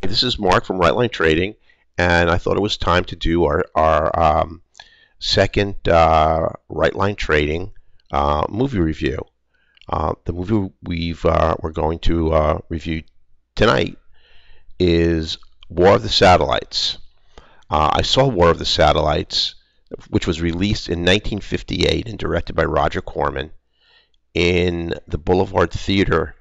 This is Mark from Right Line Trading, and I thought it was time to do our second Right Line Trading movie review. The movie we're going to review tonight is War of the Satellites. I saw War of the Satellites, which was released in 1958 and directed by Roger Corman in the Boulevard Theater,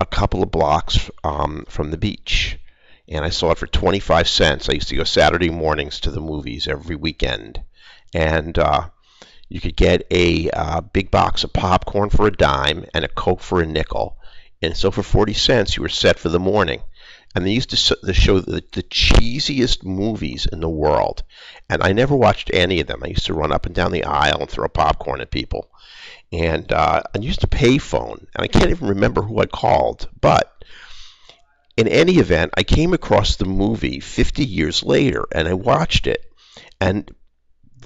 a couple of blocks from the beach. And I saw it for 25 cents. I used to go Saturday mornings to the movies every weekend. And you could get a big box of popcorn for a dime and a Coke for a nickel. And so for 40 cents, you were set for the morning. And they used to show the cheesiest movies in the world. And I never watched any of them. I used to run up and down the aisle and throw popcorn at people. And I used a payphone. And I can't even remember who I called. But in any event, I came across the movie 50 years later, and I watched it. And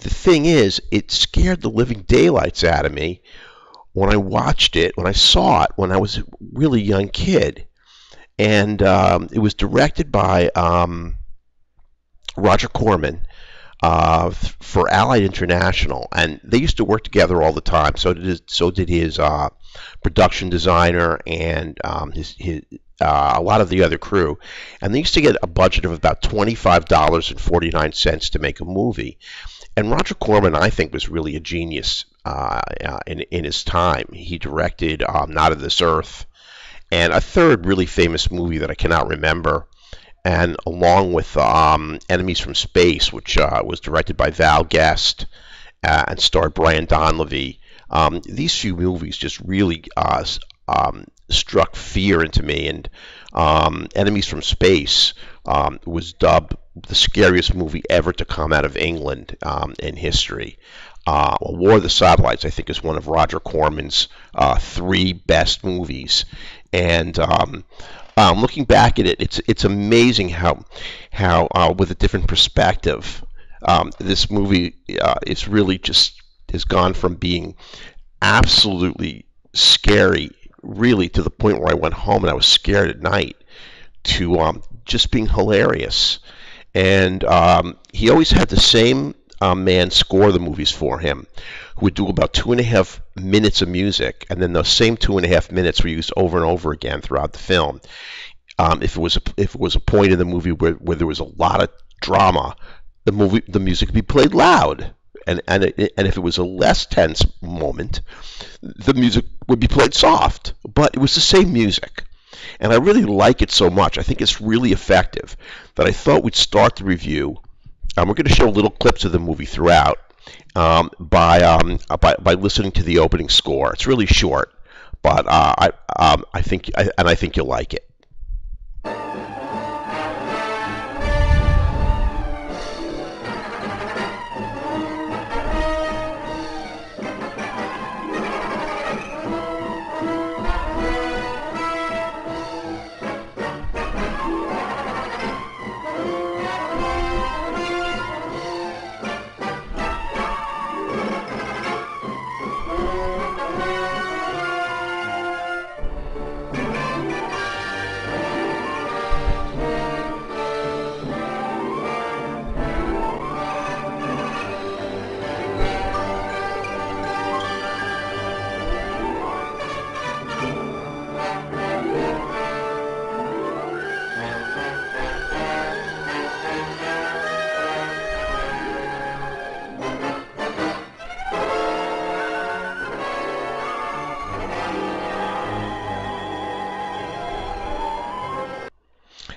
the thing is, it scared the living daylights out of me when I watched it, when I saw it, when I was a really young kid. And it was directed by Roger Corman for Allied International, and they used to work together all the time. So did his production designer and his a lot of the other crew, and they used to get a budget of about $25.49 to make a movie. And Roger Corman, I think, was really a genius in his time. He directed Not of This Earth, and a third really famous movie that I cannot remember, and along with Enemies from Space, which was directed by Val Guest and starred Brian Donlevy. These few movies just really struck fear into me, and Enemies from Space was dubbed the scariest movie ever to come out of England in history. War of the Satellites, I think, is one of Roger Corman's three best movies, and looking back at it, it's amazing how with a different perspective, this movie is really just has gone from being absolutely scary, really to the point where I went home and I was scared at night, to just being hilarious. And he always had the same man score the movies for him, who would do about 2.5 minutes of music, and then those same 2.5 minutes were used over and over again throughout the film. If it was a point in the movie where there was a lot of drama, the music would be played loud. And if it was a less tense moment, the music would be played soft. But it was the same music. And I really like it so much. I think it's really effective that I thought we'd start the review. We're going to show little clips of the movie throughout by listening to the opening score. It's really short, but I think you'll like it.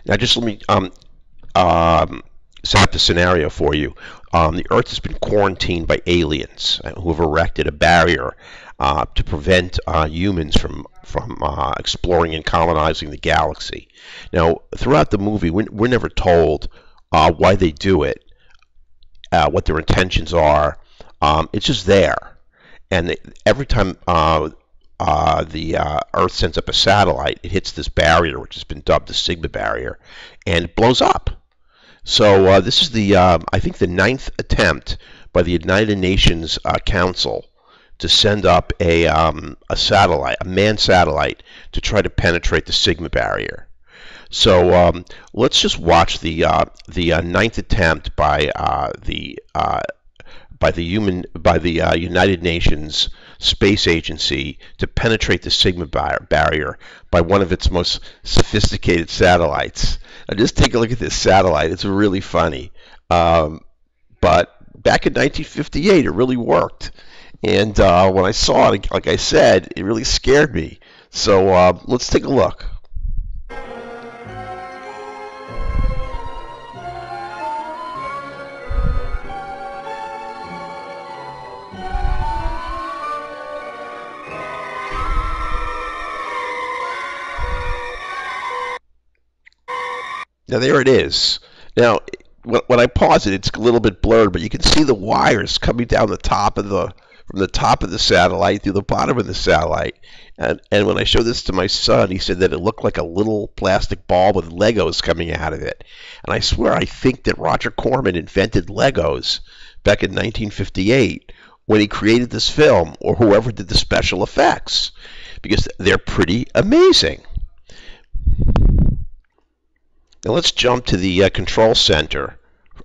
Now, just let me set up the scenario for you. The Earth has been quarantined by aliens who have erected a barrier to prevent humans from exploring and colonizing the galaxy. Now, throughout the movie, we're never told why they do it, what their intentions are. It's just there. And every time the Earth sends up a satellite, it hits this barrier, which has been dubbed the Sigma barrier, and it blows up. So this is I think the 9th attempt by the United Nations Council to send up a satellite, a manned satellite, to try to penetrate the Sigma barrier. So let's just watch the ninth attempt by the United Nations Space Agency to penetrate the Sigma barrier by one of its most sophisticated satellites. Now, just take a look at this satellite. It's really funny. But back in 1958, it really worked. And when I saw it, like I said, it really scared me. So let's take a look. Now there it is. Now when I pause it, it's a little bit blurred, but you can see the wires coming down the top of from the top of the satellite through the bottom of the satellite. And when I showed this to my son, he said that it looked like a little plastic ball with Legos coming out of it. And I swear I think that Roger Corman invented Legos back in 1958 when he created this film, or whoever did the special effects, because they're pretty amazing. Now let's jump to the control center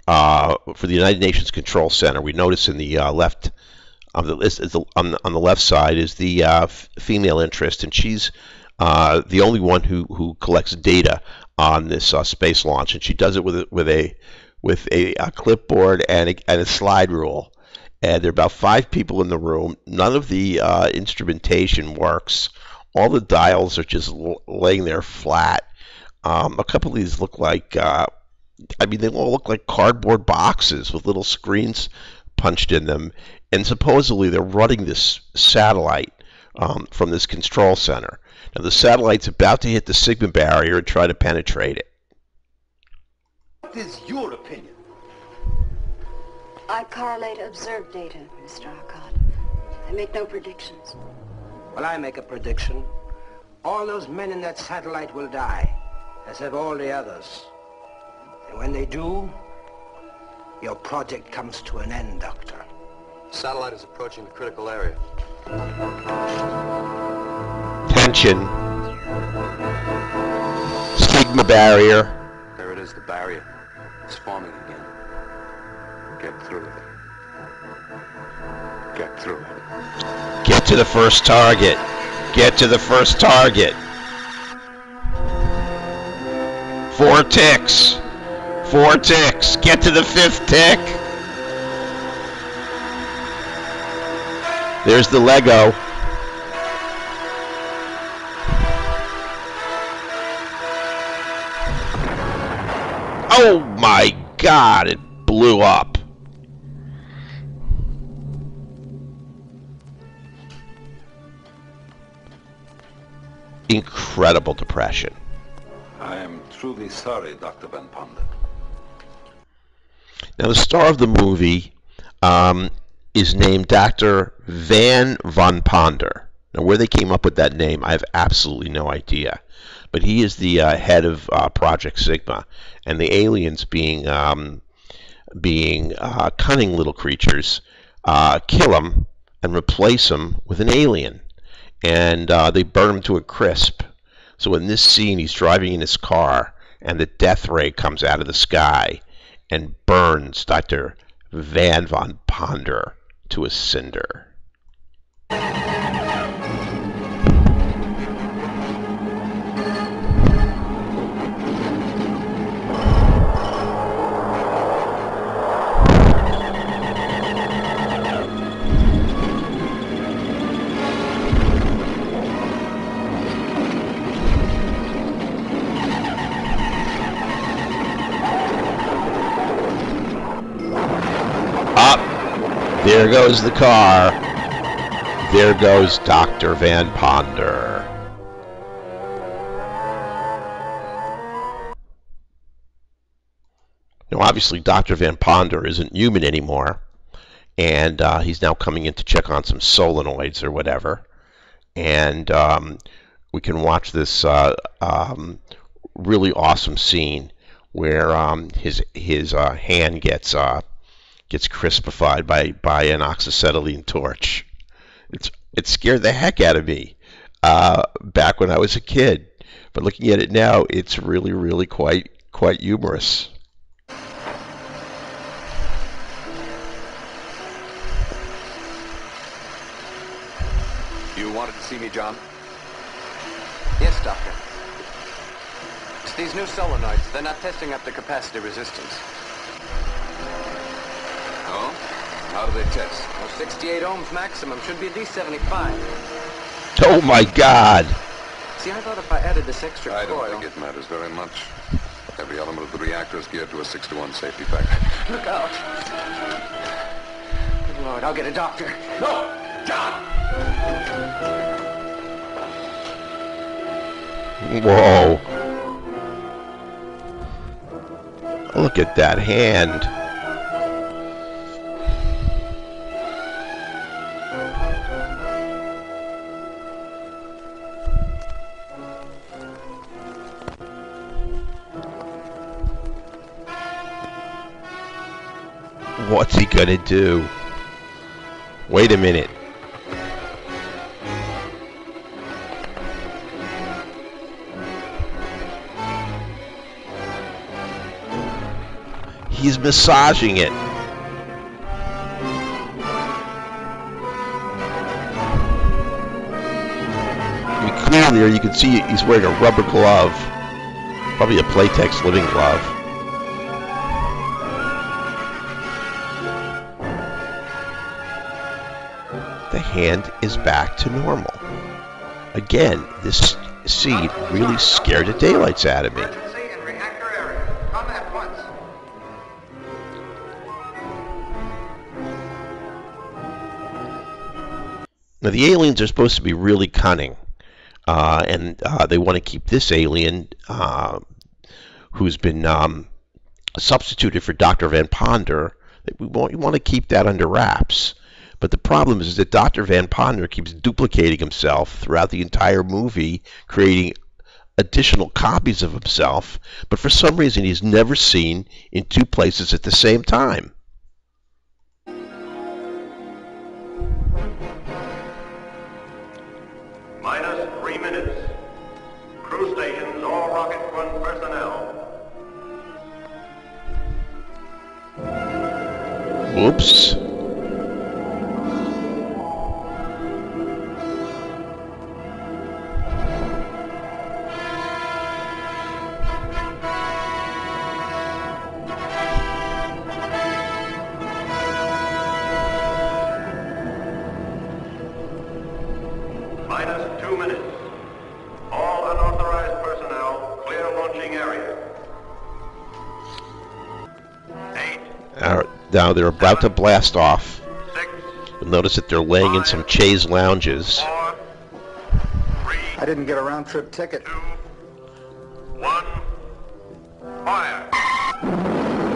for the United Nations Control Center. We notice in the left on the list on the left side is the female interest, and she's the only one who collects data on this space launch, and she does it with a clipboard and a slide rule. And there are about 5 people in the room. None of the instrumentation works. All the dials are just laying there flat. A couple of these look like, they all look like cardboard boxes with little screens punched in them. And supposedly they're running this satellite from this control center. Now the satellite's about to hit the Sigma barrier and try to penetrate it. What is your opinion? I correlate observed data, Mr. Arcot. I make no predictions. Well, I make a prediction. All those men in that satellite will die, as have all the others. And when they do, your project comes to an end, Doctor. Satellite is approaching the critical area. Tension. Sigma barrier. There it is, the barrier. It's forming again. Get through it. Get through it. Get to the first target. Get to the first target. 4 ticks. 4 ticks. Get to the 5th tick. There's the Lego. Oh my God, it blew up. Incredible depression. I am truly sorry, Dr. Van Ponder. Now, the star of the movie is named Dr. Van Ponder. Now, where they came up with that name, I have absolutely no idea. But he is the head of Project Sigma, and the aliens, being cunning little creatures, kill him and replace him with an alien, and they burn him to a crisp. So in this scene, he's driving in his car, and the death ray comes out of the sky and burns Dr. Van Ponder to a cinder. There goes the car. There goes Dr. Van Ponder. Now, obviously, Dr. Van Ponder isn't human anymore, and he's now coming in to check on some solenoids or whatever. And we can watch this really awesome scene where his hand gets crispified by an oxyacetylene torch. It scared the heck out of me back when I was a kid. But looking at it now, it's really, really quite humorous. You wanted to see me, John? Yes, Doctor. It's these new solenoids. They're not testing up to capacity resistance. Oh? How do they test? Well, 68 ohms maximum. Should be at least 75. Oh my God! See, I thought if I added this extra I coil... don't think it matters very much. Every element of the reactor is geared to a 6-to-1 safety factor. Look out. Good Lord, I'll get a doctor. No! John! Whoa. Look at that hand. What's he gonna do? Wait a minute. He's massaging it. Clearly, you can see he's wearing a rubber glove. Probably a Playtex living glove. The hand is back to normal. Again, this scene really scared the daylights out of me. Emergency in reactor area. Come at once. Now, the aliens are supposed to be really cunning, and they want to keep this alien, who's been substituted for Dr. Van Ponder, we want to keep that under wraps. But the problem is that Dr. Van Ponder keeps duplicating himself throughout the entire movie, creating additional copies of himself, but for some reason he's never seen in two places at the same time. Minus 3 minutes. Crew stations, all Rocket 1 personnel. Whoops. Minus 2 minutes. All unauthorized personnel, clear launching area. 8, Now they're about to blast off. 6, You'll notice that they're laying in some chaise lounges. 4, 3, I didn't get a round trip ticket. 2, 1, fire.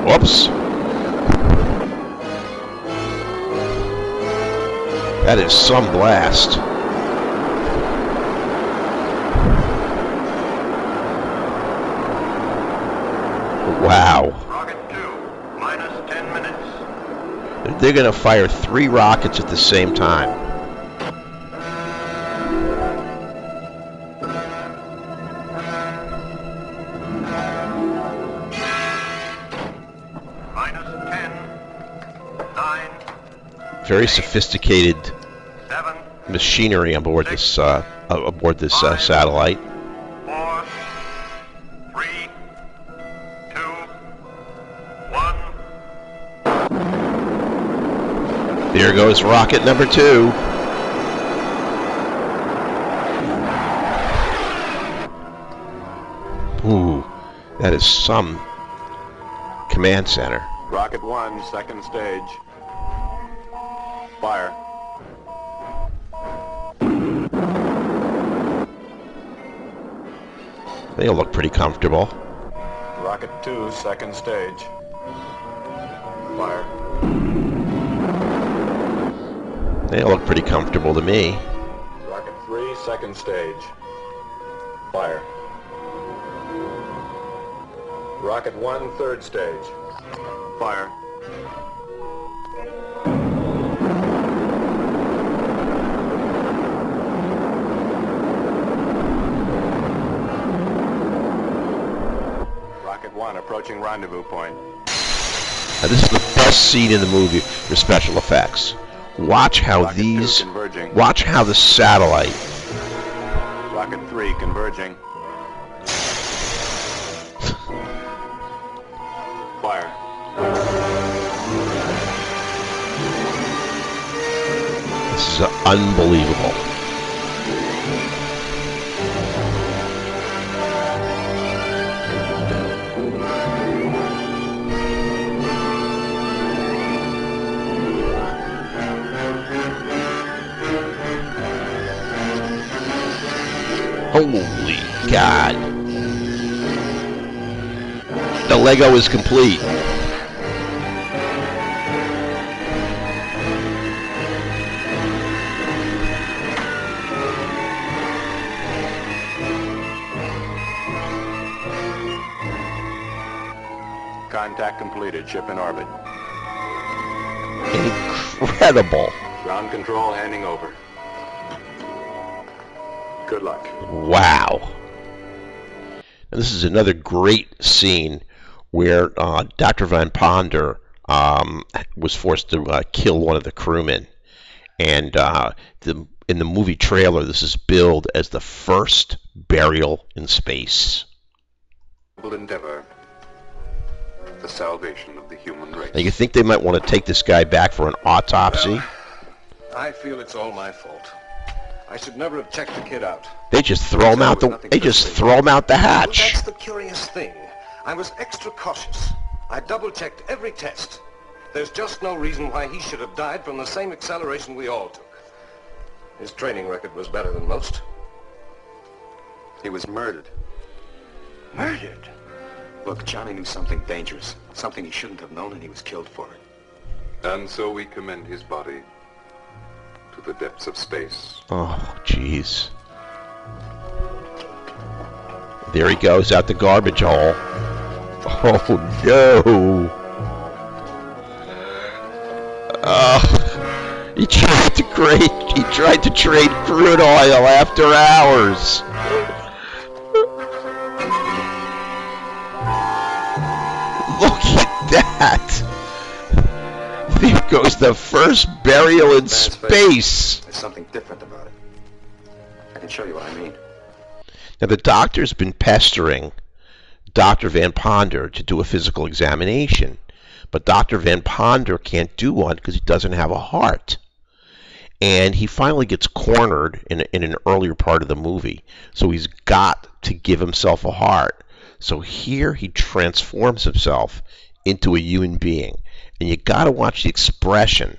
Whoops. That is some blast. Wow. Rocket 2, minus 10 minutes. They're going to fire 3 rockets at the same time. Minus 10, 9, Very sophisticated 7, machinery aboard this satellite. 4, 3, 2, 1. There goes rocket number 2. Ooh, that is some command center. Rocket 1, second stage. Fire. They all look pretty comfortable. Rocket 2, second stage. Fire. They all look pretty comfortable to me. Rocket 3, second stage. Fire. Rocket 1, third stage. Fire. Rocket 1 approaching rendezvous point. Now, this is the best scene in the movie for special effects. Watch how Rocket 2 converging. watch how the satellite. Rocket 3 converging. Fire. This is unbelievable. Holy God. The Lego is complete. Contact completed. Ship in orbit. Incredible. Ground control handing over. Good luck. Wow. And this is another great scene where Dr. Van Ponder was forced to kill one of the crewmen. And in the movie trailer, this is billed as the first burial in space. Endeavor. The salvation of the human race. Now, you think they might want to take this guy back for an autopsy? Well, I feel it's all my fault. I should never have checked the kid out. They just throw him out the. They just throw him out the Well, hatch. that's the curious thing. I was extra cautious. I double-checked every test. There's just no reason why he should have died from the same acceleration we all took. His training record was better than most. He was murdered. Murdered? Look, Johnny knew something dangerous, something he shouldn't have known, and he was killed for it. And so we commend his body to the depths of space. Oh, jeez. There he goes out the garbage hole. Oh no! Oh, he tried to trade crude oil after hours. Look at that! There goes the first burial in space. There's something different about it. I can show you what I mean. Now, the doctor's been pestering Dr. Van Ponder to do a physical examination, but Dr. Van Ponder can't do one because he doesn't have a heart. And he finally gets cornered in an earlier part of the movie, so he's got to give himself a heart. So here he transforms himself into a human being. And you got to watch the expression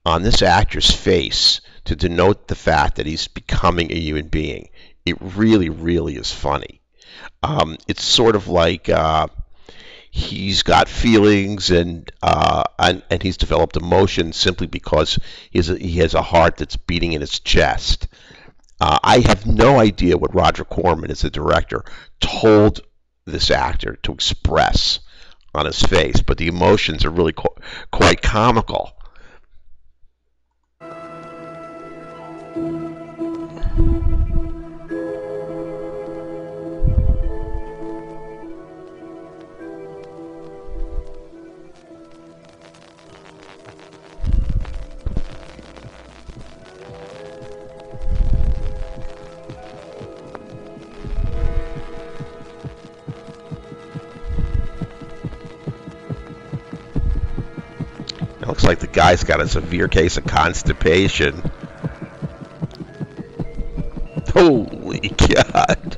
on this actor's face to denote the fact that he's becoming a human being. It really, really is funny. It's sort of like he's got feelings and he's developed emotion simply because he has a heart that's beating in his chest. I have no idea what Roger Corman, as the director, told this actor to express on his face, but the emotions are really quite comical. It looks like the guy's got a severe case of constipation. Holy God.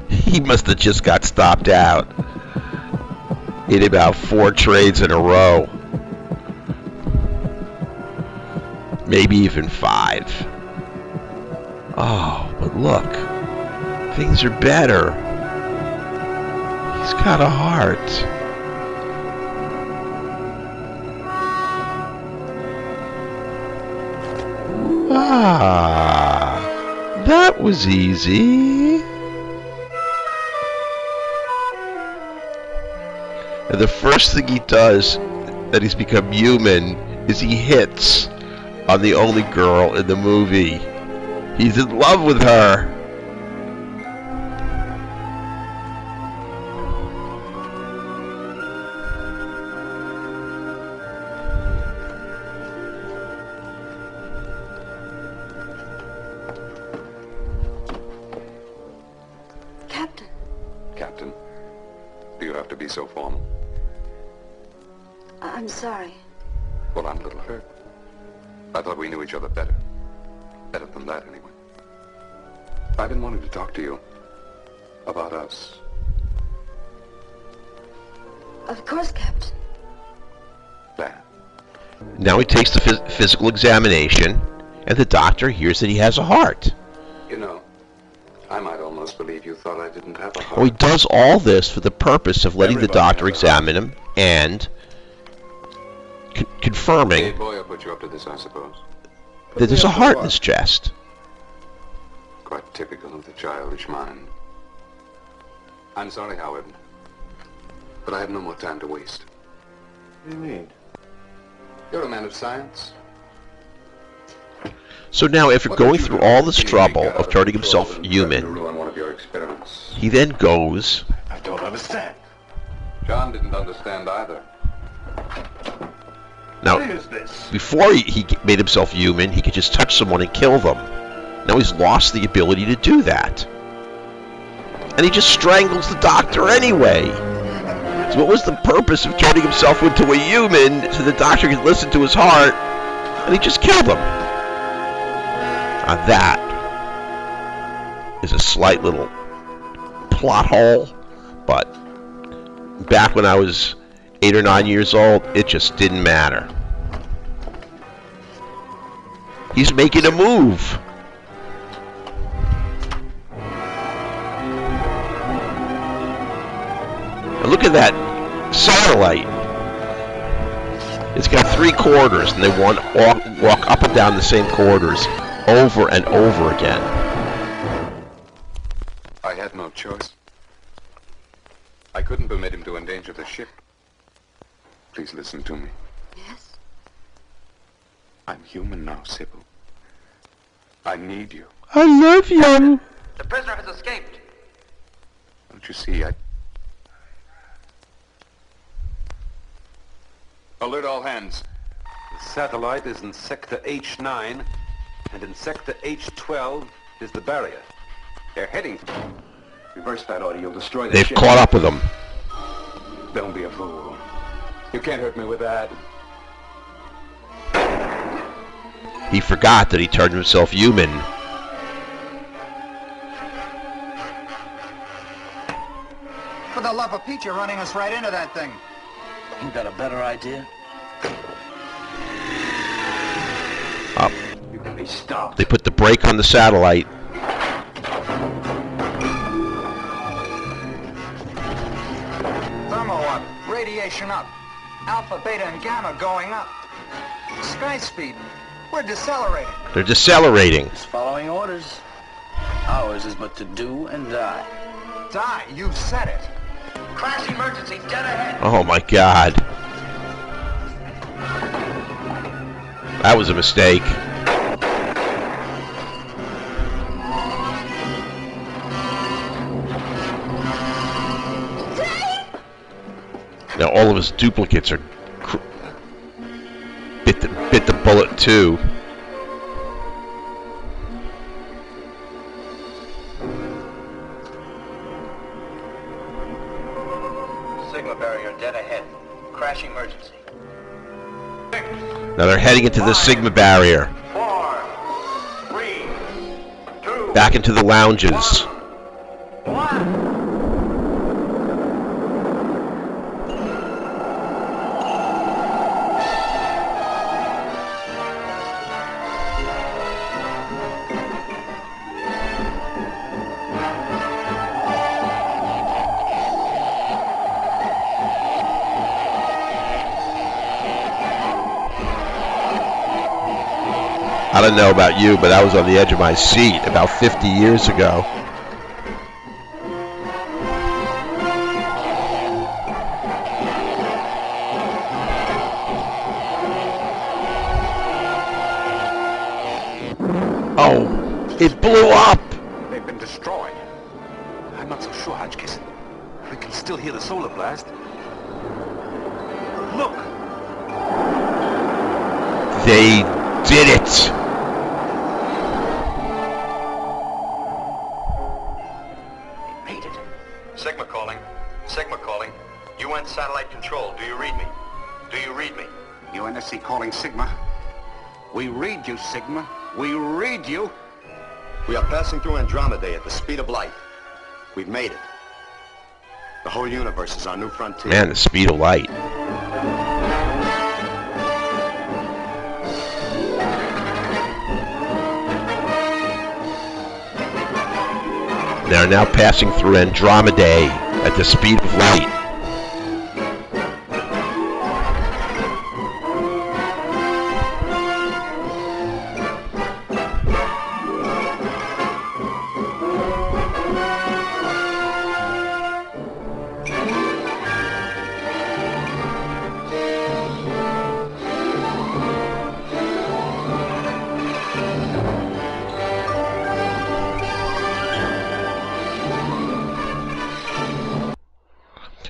He must have just got stopped out in about 4 trades in a row. Maybe even 5. Oh, but look. Things are better. He's got a heart. Ah, that was easy. And the first thing he does that he's become human is he hits on the only girl in the movie. He's in love with her. Captain, do you have to be so formal? I'm sorry. Well, I'm a little hurt. I thought we knew each other better. Better than that, anyway. I've been wanting to talk to you about us. Of course, Captain. That. Now he takes the physical examination, and the doctor hears that he has a heart. You know, I might almost believe you thought I didn't have a heart. Well, he does all this for the purpose of letting the Everybody doctor has a heart. examine him and confirming Hey, boy, I'll put you up to this, I suppose. that there's a heart in his chest. Quite typical of the childish mind. I'm sorry, Howard, but I have no more time to waste. What do you mean? You're a man of science. So now, after What going did you through do? all this You trouble got out of turning control himself and threatened human, to ruin one of your experiments. he then goes. I don't understand. John didn't understand either. Now, What is this? before he made himself human, he could just touch someone and kill them. Now he's lost the ability to do that. And he just strangles the doctor anyway. So what was the purpose of turning himself into a human so the doctor could listen to his heart, and he just killed him? Now that is a slight little plot hole, but back when I was 8 or 9 years old, it just didn't matter. He's making a move. And look at that satellite. It's got 3 corridors, and they walk up and down the same corridors over and over again. I had no choice. I couldn't permit him to endanger the ship. Please listen to me. Yes? I'm human now, Sybil. I need you. I love you. The prisoner has escaped. Don't you see, Alert all hands. The satellite is in Sector H9, and in Sector H12 is the barrier. They're heading. Reverse that order, you'll destroy the They've ship. caught up with him. Don't be a fool. You can't hurt me with that. He forgot that he turned himself human. For the love of Pete, you're running us right into that thing. You got a better idea? Up. You can be stopped. They put the brake on the satellite. Thermo up, radiation up, alpha, beta, and gamma going up. Sky speed, we're decelerating. They're decelerating. Just following orders. Ours is but to do and die. Die, you said it. Crash emergency, dead ahead. Oh my God. That was a mistake. Now all of his duplicates are bit the bullet too. Signal barrier dead ahead. Crash emergency. Now they're heading into the Sigma barrier. 4, 3, 2, Back into the lounges. 1. I don't know about you, but I was on the edge of my seat about 50 years ago. Oh, it blew up! They've been destroyed. I'm not so sure, Hodgkiss. We can still hear the solar blast. Look! They did it! Made it. Sigma calling. Sigma calling. UN satellite control. Do you read me? Do you read me? UNSC calling Sigma. We read you, Sigma. We read you. We are passing through Andromeda at the speed of light. We've made it. The whole universe is our new frontier. Man, the speed of light. They are now passing through Andromeda at the speed of light.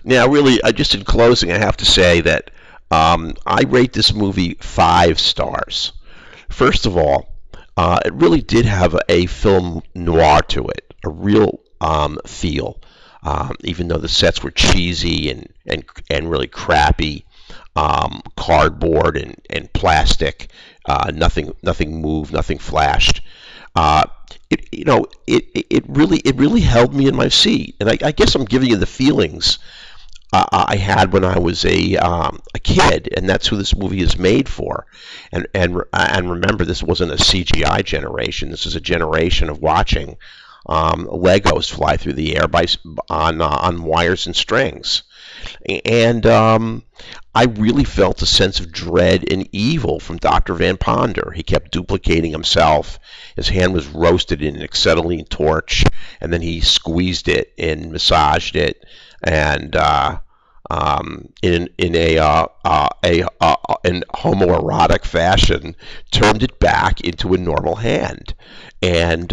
Now, really, just in closing, I have to say that I rate this movie 5 stars. First of all, it really did have a film noir to it, a real feel, even though the sets were cheesy and really crappy, cardboard and plastic, nothing moved, nothing flashed. It really held me in my seat, and I guess I'm giving you the feelings I had when I was a kid, and that's who this movie is made for. And remember, this wasn't a CGI generation. This is a generation of watching Legos fly through the air on wires and strings. And I really felt a sense of dread and evil from Dr. Van Ponder. He kept duplicating himself. His hand was roasted in an acetylene torch, and then he squeezed it and massaged it, and in homoerotic fashion, turned it back into a normal hand. And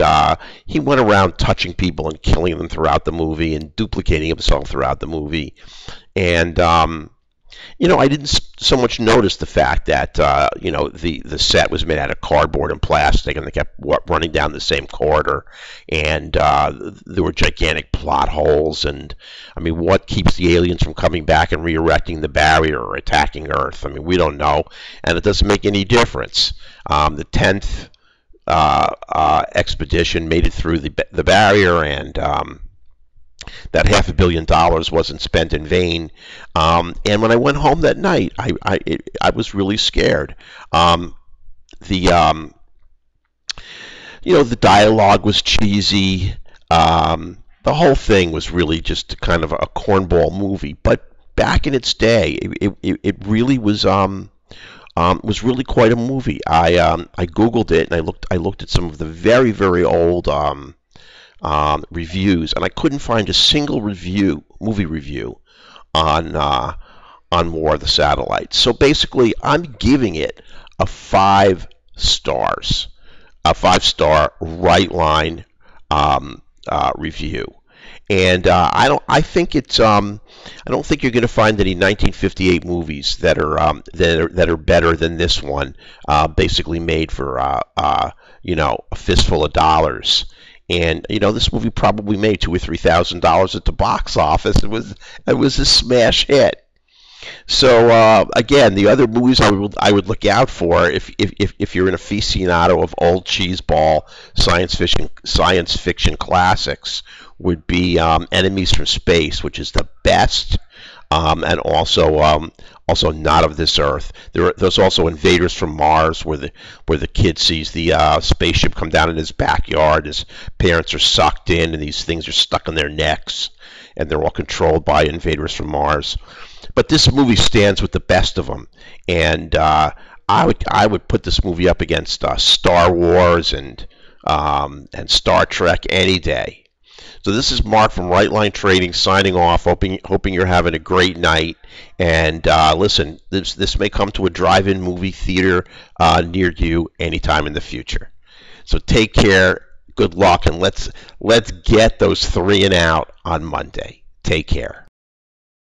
he went around touching people and killing them throughout the movie and duplicating himself throughout the movie. And I didn't so much notice the fact that the set was made out of cardboard and plastic, and they kept running down the same corridor, and there were gigantic plot holes. And I mean, what keeps the aliens from coming back and re-erecting the barrier or attacking Earth? I mean, we don't know, and it doesn't make any difference. The 10th expedition made it through the barrier, and that $500 million wasn't spent in vain. And when I went home that night, I was really scared. The dialogue was cheesy. The whole thing was really just kind of a cornball movie. But back in its day, it really was really quite a movie. I Googled it, and I looked at some of the very, very old reviews, and I couldn't find a single movie review on War of the Satellites. So basically, I'm giving it a 5 stars, a 5-star right line review. And I don't think you're going to find any 1958 movies that are better than this one, basically made for a fistful of dollars. And this movie probably made $2,000 or $3,000 at the box office. It was a smash hit. So again, the other movies I would look out for if you're an aficionado of old cheeseball science fiction classics would be Enemies from Space, which is the best, and also Not of This Earth. There's also Invaders from Mars, where the kid sees the spaceship come down in his backyard. His parents are sucked in, and these things are stuck in their necks, and they're all controlled by invaders from Mars. But this movie stands with the best of them, and I would put this movie up against Star Wars and Star Trek any day. So this is Mark from Right Line Trading signing off, hoping you're having a great night. And listen, this may come to a drive-in movie theater near you anytime in the future. So take care, good luck, and let's get those 3 and out on Monday. Take care.